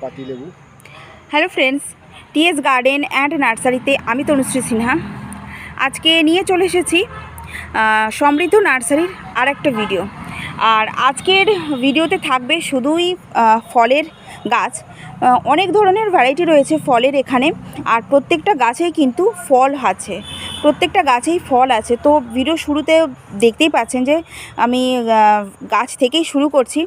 পাতি লেবু। Hello friends, TS garden and নার্সারিতে আমি তনুশ্রী সিনহা আজকে নিয়ে চলে এসেছি সমৃদ্ধ নার্সারির আর একটা ভিডিও। আর আজকের ভিডিওতে থাকবে শুধুই ফলের গাছ। অনেক ধরনের ভ্যারাইটি রয়েছে ফলের এখানে, আর প্রত্যেকটা গাছেই কিন্তু ফল আছে, প্রত্যেকটা গাছেই ফল আছে। তো ভিডিও শুরুতে দেখতেই পাচ্ছেন যে আমি গাছ থেকেই শুরু করছি।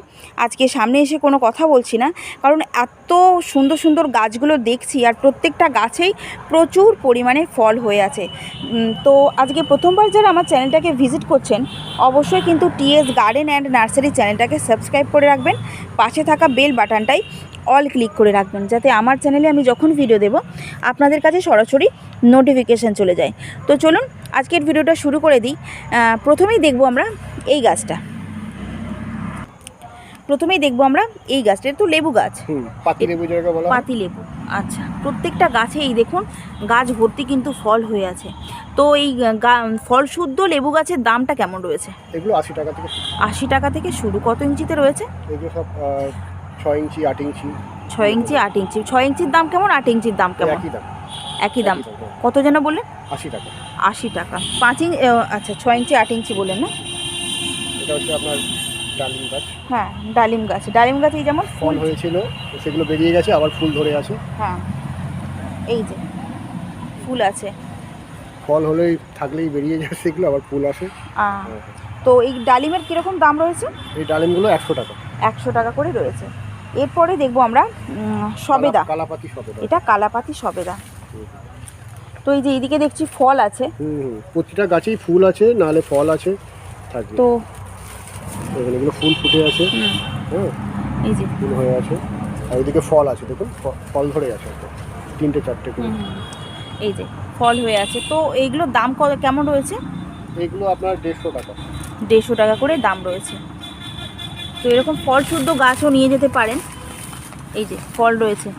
আজকে সামনে এসে কোনো কথা বলছি না, কারণ এত সুন্দর সুন্দর গাছগুলো দেখছি আর প্রত্যেকটা গাছেই প্রচুর পরিমাণে ফল হয়ে আছে। তো আজকে প্রথমবার যারা আমার চ্যানেলটাকে ভিজিট করছেন, অবশ্যই কিন্তু টিএস গার্ডেন অ্যান্ড নার্সারি চ্যানেলটাকে সাবস্ক্রাইব করে রাখবেন, পাশে থাকা বেল বাটনটাই অল ক্লিক করে রাখবেন, যাতে আমার চ্যানেলে আমি যখন ভিডিও দেব আপনাদের কাছে সরাসরি নোটিফিকেশান চলে যায়। তো চলুন আজকের ভিডিওটা শুরু করে দিই। প্রথমেই দেখব আমরা এই গাছটা, এই গাছটা তো লেবু গাছ, পাতি লেবু যেটাকে বলা হয়। পাতি লেবু। আচ্ছা, প্রত্যেকটা গাছে এই দেখুন গাছ ভর্তি কিন্তু ফল হয়ে আছে। তো এই ফল শুদ্ধ লেবু গাছের দামটা কেমন রয়েছে? এগুলো 80 টাকা থেকে 80 টাকা থেকে শুরু। কত ইঞ্চিতে রয়েছে? এগুলো সব 6 ইঞ্চি 8 ইঞ্চি। 6 ইঞ্চি 8 ইঞ্চি। 6 ইঞ্চির দাম কেমন, 8 ইঞ্চির দাম কেমন? একই দাম। কত যেন বললেন? 80 টাকা। 80 টাকা 5 ইঞ্চি। আচ্ছা, 6 ইঞ্চি 8 ইঞ্চি বললেন না? এটা হচ্ছে আপনার ডালিম গাছ। হ্যাঁ, ডালিম গাছ। ডালিম গাছে যেমন ফল হয়েছিল সেগুলো বেরিয়ে গেছে, আবার ফুল ধরে আছে। হ্যাঁ, এই যে ফুল আছে, ফল হলেই থাকলেই বেরিয়ে যায় সেগুলো, আবার ফুল আসে। তো এই ডালিমের কীরকম দাম রয়েছে? এই ডালিমগুলো 100 টাকা। 100 টাকা করে রয়েছে। এরপরে দেখবো আমরা সবেদা। কালাপাতি সবেদা। এটা কালাপাতি সবেদা। তো এই যে এইদিকে দেখছি ফল আছে। প্রতিটা গাছেই ফুল আছে, নাহলে ফল আছে থাকবে। তো এগুলো ফুল ফুটে আছে। হ্যাঁ, এই যে ফুল হয়ে আছে, আর ওইদিকে ফল আছে, দেখুন ফল ধরে আছে 3টে 4টে করে। এই যে ফল হয়ে আছে। তো এইগুলোর দাম কেমন রয়েছে? এগুলো আপনার 150 টাকা। 150 টাকা করে দাম রয়েছে। তো এরকম ফল শুদ্ধ গাছও নিয়ে যেতে পারেন। এই যে ফল রয়েছে,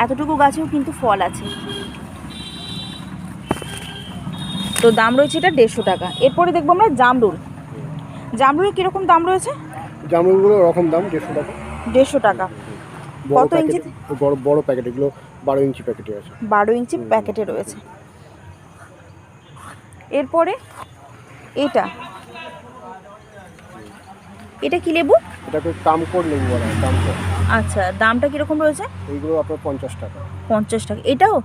এতটুকু গাছেও কিন্তু ফল আছে। তো দাম রয়েছে এটা 150 টাকা। এরপরে দেখবো আমরা জামরুল। জামরুলের কীরকম দাম রয়েছে? জামরুলগুলো ওরকম দাম 150 টাকা। 150 টাকা। কত ইঞ্চি? বড় প্যাকেট, এগুলো 12 ইঞ্চি প্যাকেটে আছে। 12 ইঞ্চি প্যাকেটে রয়েছে। এরপরে এটা কি লেবু? এটাকে কামকর লেবু বলা হয়, কামকর। আচ্ছা, দামটা কীরকম রয়েছে? এইগুলো আপনার 50 টাকা। 50 টাকা। এটাও?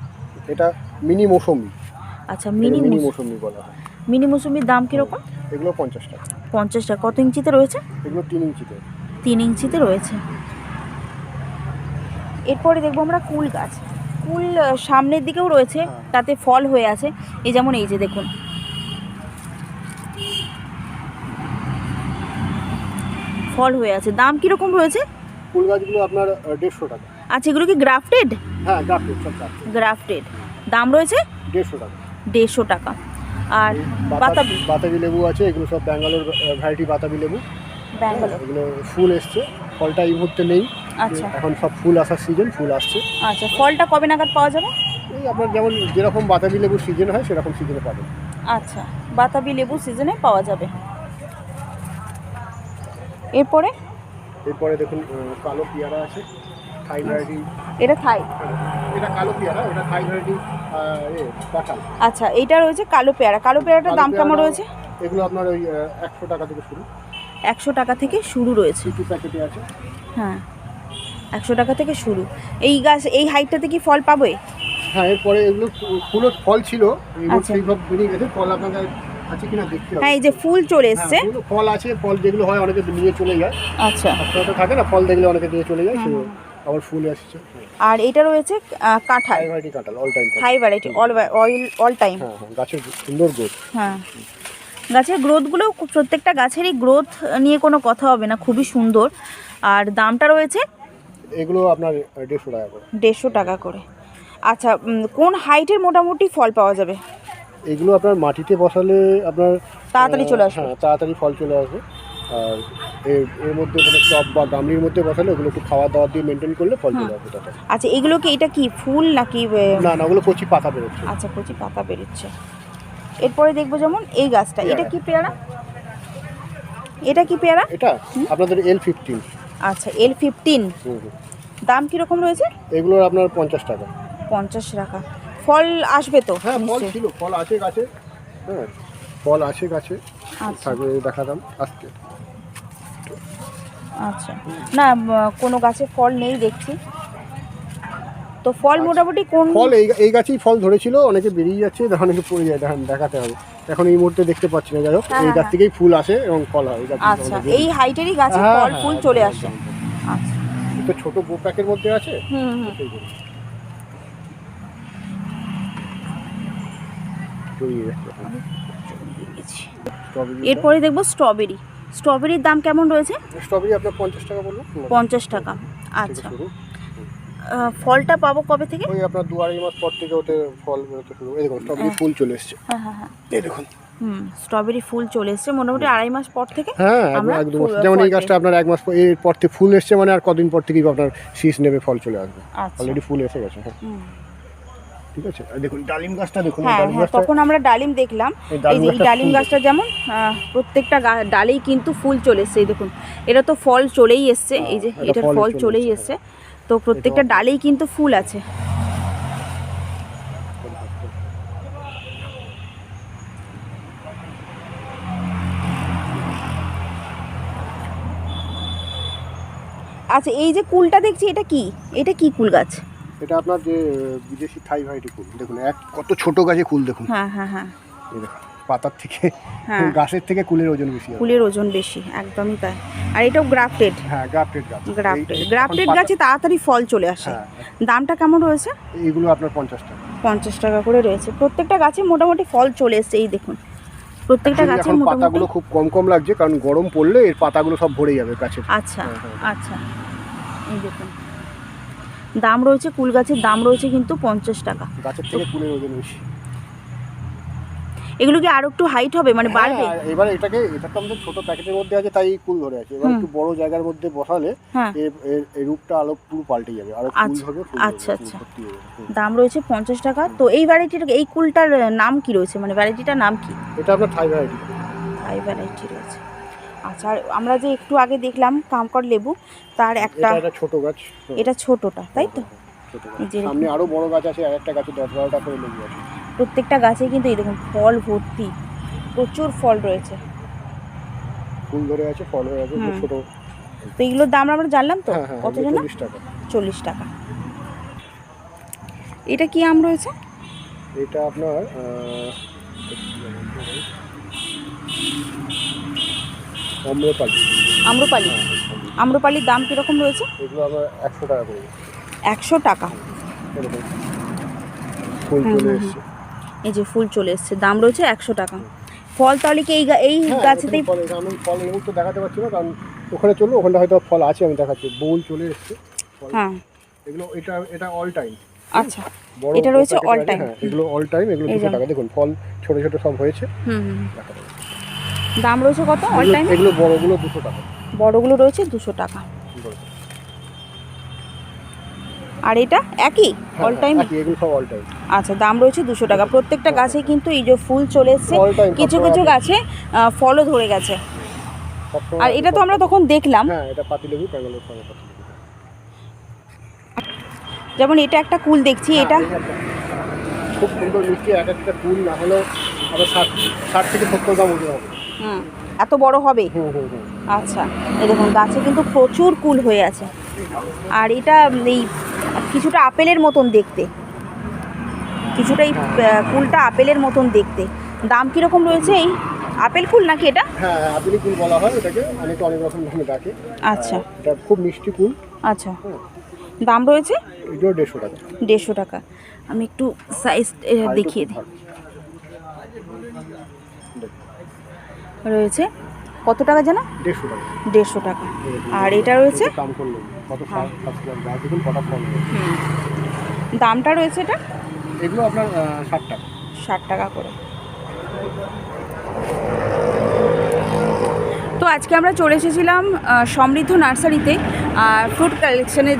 এটা মিনি মৌসুমি। আচ্ছা, মিনি মৌসুমি বলা হয়। মিনি মৌসুমির দাম কীরকম? এগুলো 50 টাকা। 50 টাকা। কত ইঞ্চিতে রয়েছে? এগুলো 3 ইঞ্চিতে। 3 ইঞ্চিতে রয়েছে। এরপরে দেখবো আমরা কুল গাছ। কুল সামনের দিকেও রয়েছে, তাতে ফল হয়ে আছে। এই যেমন এই যে দেখুন ফল হয়ে আছে। দাম কীরকম রয়েছে? ফুল গাছগুলো আপনার 150 টাকা। আচ্ছা, এগুলো কি গ্রাফটেড? হ্যাঁ, গ্রাফটেড, সব গ্রাফটেড। দাম রয়েছে 150 টাকা। 150 টাকা। আর বাতাবি লেবু আছে, এগুলো সব ব্যাঙ্গালোর ভ্যারাইটি বাতাবি লেবু। এগুলো ফুল এসছে, ফলটা এই মুহূর্তে নেই। আচ্ছা, এখন সব ফুল আসার সিজন, ফুল আসছে। আচ্ছা, ফলটা কবে নাগাদ পাওয়া যাবে? এই আপনার যেরকম বাতাবি লেবু সিজন হয় সেরকম সিজনে পাবেন। আচ্ছা, বাতাবি লেবু সিজনে পাওয়া যাবে। এরপরে দেখুন কালো পেয়ারা আছে, থাই ভ্যারাইটি। এটা থাই? এটা কালো পেয়ারা, এটা থাই ভ্যারাইটি কাঁঠাল। আচ্ছা, এইটা রয়েছে কালো পেয়ারা। কালো পেয়ারাটার দাম কেমন রয়েছে? এগুলো আপনার ওই 100 টাকা থেকে শুরু। 100 টাকা থেকে শুরু রয়েছে। 2 প্যাকেটে আছে। হ্যাঁ, 100 টাকা থেকে শুরু। এই গাছ এই হাইটটাতে কি ফল পাবে? হ্যাঁ, এরপরে এগুলো ফল ছিল, এগুলো সেই সব বেরিয়ে গেছে। ফল আপনাদের আছে কিনা দেখতে হবে। হ্যাঁ, এই যে ফুল চলে এসছে। ফল আছে, ফল যেগুলো হয় অনেকে নিয়ে চলে যায়। আচ্ছা, আপনারা থাকে না, ফল দেখলে অনেকে নিয়ে চলে যায়, আবার ফুল আসছে। আর এটা রয়েছে কাঁঠাল। থাই ভ্যারাইটি কাঁঠাল, অল টাইম। থাই ভ্যারাইটি অল টাইম। হ্যাঁ, গাছের সুন্দর গ্রোথ। হ্যাঁ, গাছের গ্রোথগুলো, প্রত্যেকটা গাছেরই গ্রোথ নিয়ে কোনো কথা হবে না, খুবই সুন্দর। আর দামটা রয়েছে এগুলো আপনার 150 টাকা করে। 150 টাকা করে। আচ্ছা, কোন হাইটের মোটামুটি ফল পাওয়া যাবে? এগুলো আপনার মাটিতে বসালে আপনার তাড়াতাড়ি চলে আসবে। হ্যাঁ, তাড়াতাড়ি ফল চলে আসবে। আর এর মধ্যে কোনো টব বা গামলির মধ্যে বসালে ওগুলো একটু খাওয়া দাওয়া দিয়ে মেনটেন করলে ফল চলে আসবে তাড়াতাড়ি। আচ্ছা, এগুলো কি, এটা কি ফুল নাকি? না, ওগুলো কচি পাতা বেরোচ্ছে। আচ্ছা, কচি পাতা বেরোচ্ছে। এরপরে দেখবো যেমন এই গাছটা। এটা কি পেয়ারা? এটা আপনাদের L15। আচ্ছা, L15। দাম কীরকম রয়েছে? এগুলোর আপনার 50 টাকা। 50 টাকা। ফল আসবে তো? হ্যাঁ ফল নিশ্চয়ই। ছিল, ফল আছে গাছে। হ্যাঁ ফল আছে গাছে। আচ্ছা থাকবে দেখালাম আজকে। আচ্ছা, না কোনো গাছে ফল নেই দেখছি তো। ফল মোটামুটি কোন ফল এই গাছেই ফল ধরেছিল, অনেকে বেরিয়ে যাচ্ছে, অনেকে পড়ে যায়, দেখাতে হবে। এখন এই মুহূর্তে দেখতে পাচ্ছি না, যাই হোক এই গাছ থেকেই ফুল আসে এবং ফল হয়। আচ্ছা, এই হাইটেরই গাছে ফল ফুল চলে আসে। আচ্ছা, তো ছোট গোপ্যাকের মধ্যে আছে। এরপরে দেখবো স্ট্রবেরি। স্ট্রবেরির দাম কেমন রয়েছে? স্ট্রবেরি আপনার 50 টাকা বলবো। 50 টাকা। আচ্ছা, ফলটা পাবো কবে থেকে? ওই আপনার 2-2.5 মাস পর থেকে ওতে ফল বেরোতে শুরু। এই দেখুন স্ট্রবেরি ফুল চলে এসেছে। হ্যাঁ হ্যাঁ হ্যাঁ, এই দেখুন। স্ট্রবেরি ফুল চলে এসেছে মোটামুটি 2.5 মাস পর থেকে। হ্যাঁ একদম। যেমন এই গাছটা আপনার 1 মাস এর পর থেকে ফুল এসছে, মানে আর কদিন পর থেকেই আপনার শীষ নেবে, ফল চলে আসবে। অলরেডি ফুল এসে গেছে। হ্যাঁ ঠিক আছে। আর দেখুন ডালিম গাছটা দেখুন। ডালিম গাছটা তখন আমরা ডালিম দেখলাম। এই যে ডালিম গাছটা যেমন প্রত্যেকটা ডালেই কিন্তু ফুল চলে এসছে। এই দেখুন, এটা তো ফল চলেই এসছে। এই যে এটার ফল চলেই এসছে, তো প্রত্যেকটা ডালেই কিন্তু ফুল আছে। আচ্ছা, এই যে কুলটা দেখছি, এটা কি? এটা কি কুল গাছ? এটা আপনার যে বিদেশি থাই ভ্যারাইটি কুল। দেখুন কত ছোট গাছে কুল দেখুন। হ্যাঁ হ্যাঁ হ্যাঁ, এই দেখুন পাতার থেকে, গাছের থেকে কুলের ওজন বেশি। কুলের ওজন বেশি, একদমই তাই। আর এটাও গ্রাফটেড। হ্যাঁ গ্রাফটেড গাছ। গ্রাফটেড গাছে তাড়াতাড়ি ফল চলে আসে। দামটা কেমন রয়েছে? এইগুলো আপনার 50 টাকা। 50 টাকা করে রয়েছে। প্রত্যেকটা গাছে মোটামুটি ফল চলে এসছে। এই দেখুন প্রত্যেকটা গাছে মোটামুটি। পাতাগুলো খুব কম লাগছে, কারণ গরম পড়লে এর পাতাগুলো সব ভরে যাবে গাছের। আচ্ছা আচ্ছা, এই দেখুন দাম রয়েছে, কুল গাছের দাম রয়েছে কিন্তু 50 টাকা। গাছের থেকে কুলের ওজন বেশি। এগুলো কি আরো একটু হাইট হবে, মানে বাড়বে? এবার এটা তো আমাদের ছোট প্যাকেটের মধ্যে আছে, তাই কুল ধরে আছে। এবার একটু বড় জায়গার মধ্যে বসালে এর রূপটা আলো পুরো পাল্টে যাবে, আর ফুল হবে। আচ্ছা আচ্ছা, দাম রয়েছে 50 টাকা। তো এই ভ্যারাইটির, এই কুলটার নাম কি রয়েছে, মানে ভ্যারাইটিটার নাম কি? এটা আপনার থাই ভ্যারাইটি। থাই ভ্যারাইটি রয়েছে। আচ্ছা, আর আমরা যে একটু আগে দেখলাম কামকর লেবু, তার একটা ছোট গাছ। এটা ছোটটা, তাই তো? সামনে আরো বড় গাছ আছে, আর একটা গাছে 10-12টা করে লেবু আছে। প্রত্যেকটা গাছে কিন্তু এই দেখুন ফল ভর্তি, প্রচুর ফল রয়েছে, ফুল ধরে আছে, ফল হয়ে আছে ছোট। তো এগুলোর দাম আমরা জানলাম তো, কত জানা? 40 টাকা। 40 টাকা। এটা কি আম রয়েছে? এটা আপনার আম্রপালি। আম্রপালি। আম্রপালির দাম কিরকম রয়েছে? এগুলো আমরা 100 টাকা করে। 100 টাকা। ফুল চলে এসেছে। এই যে ফুল চলে এসেছে, দাম রয়েছে 100 টাকা। ফল তাহলে কি এই গাছেতেই? আমি ফল এই মুহূর্তে দেখাতে পারছি না, কারণ ওখানে চলো, ওখানটা হয়তো ফল আছে, আমি দেখাচ্ছি। বোল চলে এসেছে। হ্যাঁ এগুলো, এটা অল টাইম। আচ্ছা, এটা রয়েছে অল টাইম। এগুলো অল টাইম, এগুলো 200 টাকা। দেখুন ফল ছোট ছোট সব হয়েছে। দাম রয়েছে কত অল টাইম? এগুলো বড়গুলো 200 টাকা। বড়গুলো রয়েছে 200 টাকা। আর এটা একই অল টাইম? এগুলো সব অল টাইম। আচ্ছা, দাম রয়েছে 200 টাকা। প্রত্যেকটা গাছে কিন্তু এই যে ফুল চলে এসেছে, কিছু কিছু গাছে ফলও ধরে গেছে। আর এটা তো আমরা তখন দেখলাম। হ্যাঁ এটা পাতিলেবু, ব্যাঙ্গালোর ফল পাতিলেবু। যেমন এটা একটা কুল দেখছি, এটা খুব সুন্দর মিষ্টি। একটা কুল না হলেও আবার 60 থেকে 70 গ্রাম ওজন হবে। এত বড় হবে? আচ্ছা, এই দেখুন গাছে কিন্তু প্রচুর কুল হয়ে আছে। আর এটা এই কিছুটা আপেলের মতন দেখতে, কিছুটা এই কুলটা আপেলের মতন দেখতে। দাম কিরকম রয়েছে? এই আপেল কুল নাকি এটা? হ্যাঁ আপেল কুল বলা হয় এটাকে, অনেকে অনেক রকম নামে ডাকে। আচ্ছা, এটা খুব মিষ্টি কুল। আচ্ছা, দাম রয়েছে? এটাও 150 টাকা। 150 টাকা। আমি একটু সাইজ দেখিয়ে দিই। রয়েছে কত টাকা জানা? 150 টাকা। 150 টাকা। আর এটা রয়েছে কত গাছ দেখুন, কত ফল। দামটা রয়েছে এটা? এগুলো আপনার 60 টাকা। 60 টাকা করে। তো আজকে আমরা চলে এসেছিলাম সমৃদ্ধ নার্সারিতে। ফ্রুট কালেকশানে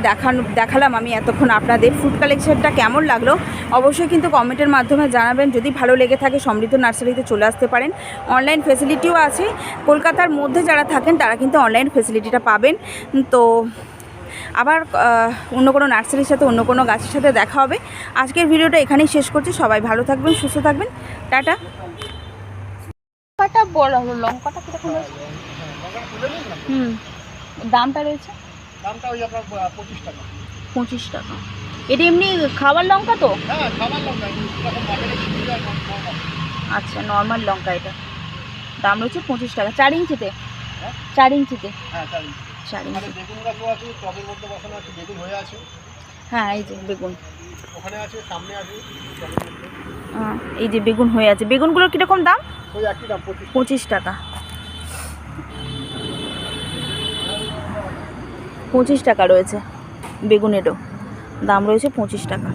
দেখালাম আমি এতক্ষণ আপনাদের। ফ্রুট কালেকশানটা কেমন লাগলো অবশ্যই কিন্তু কমেন্টের মাধ্যমে জানাবেন। যদি ভালো লেগে থাকে সমৃদ্ধ নার্সারিতে চলে আসতে পারেন। অনলাইন ফেসিলিটিও আছে। কলকাতার মধ্যে যারা থাকেন তারা কিন্তু অনলাইন ফেসিলিটিটা পাবেন। তো আবার অন্য কোনো নার্সারির সাথে অন্য কোনো গাছের সাথে দেখা হবে। আজকের ভিডিওটা এখানেই শেষ করছি। সবাই ভালো থাকবেন, সুস্থ থাকবেন, টাটা। লঙ্কাটা বড় হলো, লঙ্কাটা কীরকম রয়েছে? দামটা রয়েছে, দামটা ওই আপনার 25 টাকা। 25 টাকা। এটা এমনি খাবার লঙ্কা তো? হ্যাঁ, খাবার লঙ্কা। আচ্ছা, নর্মাল লঙ্কা। এটা দাম রয়েছে 25 টাকা। 4 ইঞ্চিতে? 4 ইঞ্চিতে। হ্যাঁ, 4 ইঞ্চি। বেগুন গাছও আছে, টবের মধ্যে বসানো আছে, বেগুন হয়ে আছে। হ্যাঁ, এই যে বেগুন ওখানে আছে, সামনে আছে। এই যে বেগুন হয়ে আছে। বেগুনগুলোর কীরকম দাম? ওই একই দাম, 25 টাকা। 25 টাকা রয়েছে বেগুনেরও দাম রয়েছে 25 টাকা।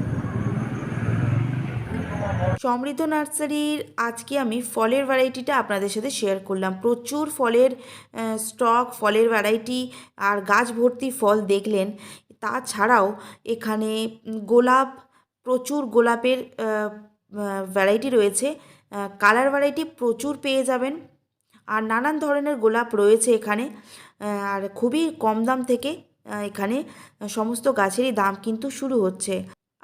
সমৃদ্ধ নার্সারির আজকে আমি ফলের ভ্যারাইটিটা আপনাদের সাথে শেয়ার করলাম। প্রচুর ফলের স্টক, ফলের ভ্যারাইটি আর গাছ ভর্তি ফল দেখলেন। তাছাড়াও এখানে গোলাপ, প্রচুর গোলাপের ভ্যারাইটি রয়েছে। কালার ভ্যারাইটি প্রচুর পেয়ে যাবেন। আর নানান ধরনের গোলাপ রয়েছে এখানে। আর খুবই কম দাম থেকে এখানে সমস্ত গাছেরই দাম কিন্তু শুরু হচ্ছে।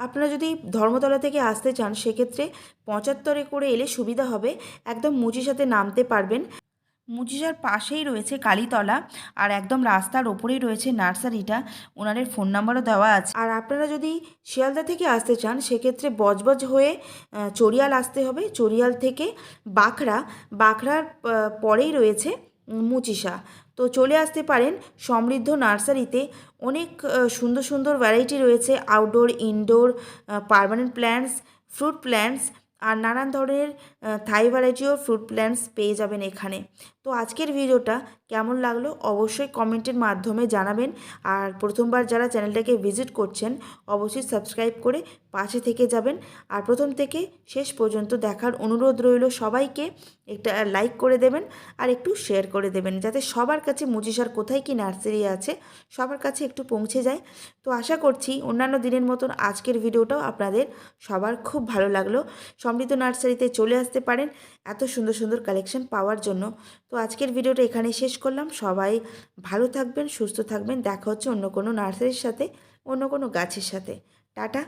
আপনারা যদি ধর্মতলা থেকে আসতে চান সেক্ষেত্রে 75-এ করে এলে সুবিধা হবে। একদম মুচিশাতে নামতে পারবেন। মুচিশার পাশেই রয়েছে কালীতলা, আর একদম রাস্তার ওপরেই রয়েছে নার্সারিটা। ওনাদের ফোন নাম্বারও দেওয়া আছে। আর আপনারা যদি শিয়ালদা থেকে আসতে চান সেক্ষেত্রে বজবজ হয়ে চড়িয়াল আসতে হবে। চড়িয়াল থেকে বাঁকড়ার পরেই রয়েছে মুচিশা। তো চলে আসতে পারেন সমৃদ্ধ নার্সারিতে। অনেক সুন্দর সুন্দর ভ্যারাইটি রয়েছে, outdoor, indoor, permanent plants, fruit plants, আর নানান ধরনের থাই ভ্যারাইটিও ফ্রুট প্ল্যান্টস পেয়ে যাবেন এখানে। তো আজকের ভিডিওটা কেমন লাগলো অবশ্যই কমেন্টের মাধ্যমে জানাবেন। আর প্রথমবার যারা চ্যানেলটাকে ভিজিট করছেন অবশ্যই সাবস্ক্রাইব করে পাশে থেকে যাবেন। আর প্রথম থেকে শেষ পর্যন্ত দেখার অনুরোধ রইল। সবাইকে একটা লাইক করে দেবেন আর একটু শেয়ার করে দেবেন, যাতে সবার কাছে মুচিশার কোথায় কি নার্সারি আছে সবার কাছে একটু পৌঁছে যায়। তো আশা করছি অন্যান্য দিনের মতন আজকের ভিডিওটাও আপনাদের সবার খুব ভালো লাগলো। সমৃদ্ধ নার্সারিতে চলে আসতে পারেন এত সুন্দর সুন্দর কালেকশন পাওয়ার জন্য। তো আজকের ভিডিওটা এখানে শেষ করলাম। সবাই ভালো থাকবেন, সুস্থ থাকবেন। দেখা হচ্ছে অন্য কোনো নার্সারির সাথে, অন্য কোনো গাছের সাথে। টাটা।